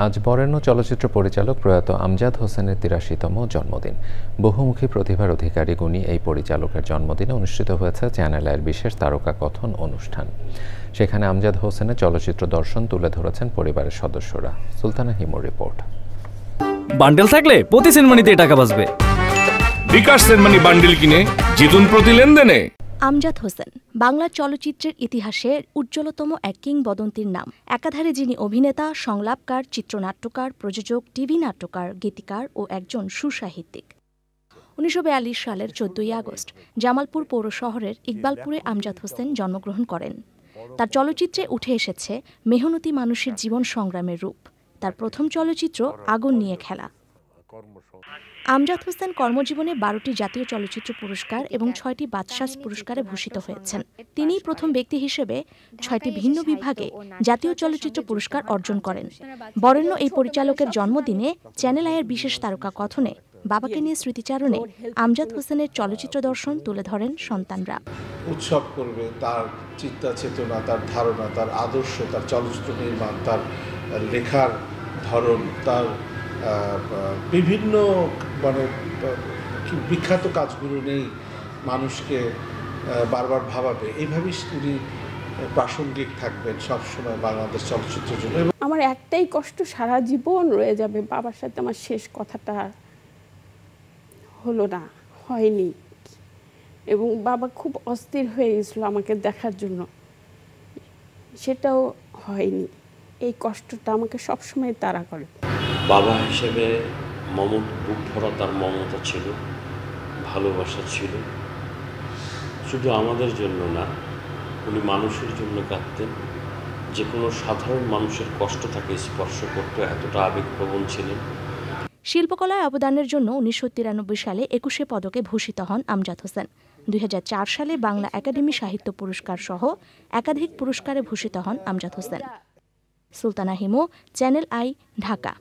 আজ বরেণ্য চলচ্চিত্র পরিচালক প্রয়াত আমজাদ হোসেনের ৮৩তম জন্মদিন। বহুমুখী প্রতিভার অধিকারী গুণী এই পরিচালকের জন্মদিনে অনুষ্ঠিত হয়েছে চ্যানেল আইয়ের বিশেষ তারকা কথন অনুষ্ঠান। সেখানে আমজাদ হোসেনের চলচ্চিত্র দর্শন তুলে ধরেছেন পরিবারের সদস্যরা। সুলতানা হিমুর রিপোর্ট। বান্ডেল থাকলে প্রতি সেনমানিতে টাকা বাঁচবে। বিকাশ সেনমানি বান্ডেল কিনে জিতুন প্রতি লেনদেনে। আমজাদ হোসেন বাংলা চলচ্চিত্রের ইতিহাসে উজ্জ্বলতম এক কিংবদন্তির নাম। একাধারে যিনি অভিনেতা, সংলাপকার, চিত্রনাট্যকার, প্রযোজক, টিভি নাট্যকার, গীতিকার ও একজন সুসাহিত্যিক। ১৯৪২ সালের ১৪ই আগস্ট জামালপুর পৌর শহরের ইকবালপুরে আমজাদ হোসেন জন্মগ্রহণ করেন। তার চলচ্চিত্রে উঠে এসেছে মেহনতি মানুষের জীবন সংগ্রামের রূপ। তার প্রথম চলচ্চিত্র আগুন নিয়ে খেলা। আমজাদ হোসেন কর্মজীবনে ১২টি জাতীয় চলচ্চিত্র পুরস্কার এবং ৬টি বাচসাস পুরস্কারে ভূষিত হয়েছেন। তিনিই প্রথম ব্যক্তি হিসেবে ৬টি ভিন্ন বিভাগে জাতীয় চলচ্চিত্র পুরস্কার অর্জন করেন। বরেণ্য এই পরিচালকের জন্মদিনে চ্যানেল আইয়ের বিশেষ তারকা কথনে বাবাকে নিয়ে স্মৃতিচারণে আমজাদ হোসেনের চলচ্চিত্র দর্শন তুলে ধরেন সন্তানরা। উৎসব করবে তার চিন্তা চেতনা, তার ধারণা, তার আদর্শ, তার চলচ্চিত্র নির্মাণ, তার লেখার ধরন, তার বিভিন্ন বিখ্যাত কাজগুলো নেই মানুষকে বারবার ভাবাবে। এইভাবেই উনি প্রাসঙ্গিক থাকবেন সবসময় বাংলাদেশ চলচ্চিত্রের জন্য। আমার একটাই কষ্ট, সারা জীবন রয়ে যাবে বাবার সাথে আমার শেষ কথাটা হলো না, হয়নি। এবং বাবা খুব অস্থির হয়ে গেছিল আমাকে দেখার জন্য, সেটাও হয়নি। এই কষ্টটা আমাকে সবসময় তাড়া করে। বাবা হিসেবে বুক ভরা তার মমতা ছিল, ভালোবাসা ছিল। শুধু আমাদের জন্য না, উনি মানুষের জন্য কাঁদতেন। যে কোনো সাধারণ মানুষের কষ্ট তাকে স্পর্শ করত, এতটা আবেগপ্রবণ ছিলেন। শিল্পকলায় অবদানের জন্য ১৯৯৩ সালে ২১ পদকে ভূষিত হন আমজাদ হোসেন। ২০০৪ সালে বাংলা একাডেমি সাহিত্য পুরস্কার সহ একাধিক পুরস্কারে ভূষিত হন আমজাদ হোসেন। Sultana Himu, Channel I, Dhaka.